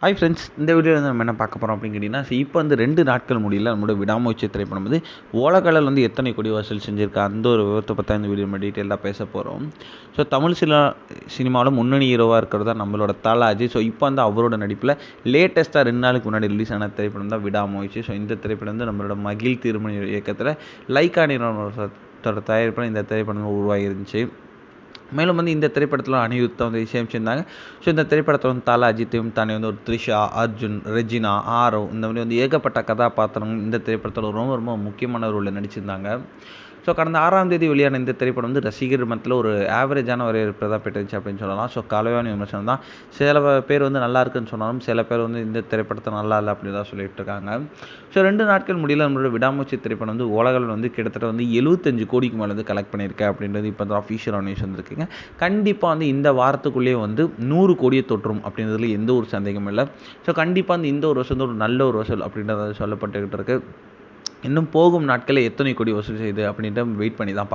Hi friends, இந்த வீடியோவில் நம்ம என்ன பார்க்க போகிறோம் அப்படின்னு கேட்டிங்கன்னா, இப்போ வந்து 2 நாட்கள் முடியல நம்மளோட விடாமுயற்சி திரைப்படம் வந்து ஓலக்கடல் வந்து எத்தனை கோடி வசூல் செஞ்சிருக்கா அந்த ஒரு விவரத்தை பற்றி இந்த வீடியோ நம்ம டீட்டெயிலாக பேச போகிறோம். ஸோ தமிழ் சினிமாவில் முன்னணி ஹீரோவாக இருக்கிறது தான் நம்மளோட தல அஜித். ஸோ இப்போ வந்து அவரோட நடிப்பில் லேட்டஸ்ட்டாக 2 நாளுக்கு முன்னாடி ரிலீஸ் ஆன திரைப்படம் தான் விடாமுயற்சி. ஸோ இந்த திரைப்படம் வந்து நம்மளோட மகிழ் திருமணி இயக்கத்தில் லைக்கா நிறுவனத்தோட தயாரிப்பில் இந்த திரைப்படம் உருவாகி இருந்துச்சு. மேலும் வந்து இந்த திரைப்படத்தில் அனிருத்தை வந்து இசையமைச்சிருந்தாங்க. ஸோ இந்த திரைப்படத்தில் வந்து தல அஜித்தையும் தானே வந்து ஒரு த்ரிஷா, அர்ஜுன், ரெஜினா, ஆரவ் இந்த மாதிரி வந்து ஏகப்பட்ட கதாபாத்திரங்கள் இந்த திரைப்படத்தில் ரொம்ப ரொம்ப முக்கியமான ரோலில் நடிச்சிருந்தாங்க. ஸோ கடந்த 6ஆம் தேதி வெளியான இந்த திரைப்படம் வந்து ரசிகர் மத்தியில் ஒரு ஆவரேஜான வரவேற்பை தான் பெற்றுச்சு அப்படின்னு சொல்லலாம். ஸோ கலவையான விமர்சனம் தான். சில பேர் வந்து நல்லா இருக்குன்னு சொன்னாலும் சில பேர் வந்து இந்த திரைப்படத்தை நல்லா இல்லை அப்படி தான் சொல்லிட்டு இருக்காங்க. ஸோ 2 நாட்கள் முடியல நம்மளோட விடாமுயற்சி திரைப்படம் வந்து உலகில் வந்து கிட்டத்தட்ட வந்து 75 கோடிக்கு மேலே வந்து கலெக்ட் பண்ணியிருக்கேன் அப்படின்றது இப்போ தான் அஃபிஷியலாக நியூஸ் வந்துருக்குங்க. கண்டிப்பாக வந்து இந்த வாரத்துக்குள்ளேயே வந்து 100 கோடியை தொற்றும் அப்படின்றதுல எந்த ஒரு சந்தேகமும் இல்லை. ஸோ கண்டிப்பாக இந்த ஒரு வருஷம் ஒரு நல்ல ஒரு வசூல் அப்படின்றது சொல்லப்பட்டுக்கிட்டு இருக்குது. இன்னும் போகும் நாட்களில் எத்தனை கோடி வசூல் செய்யுது அப்படின்ட்டு வெயிட் பண்ணி தான்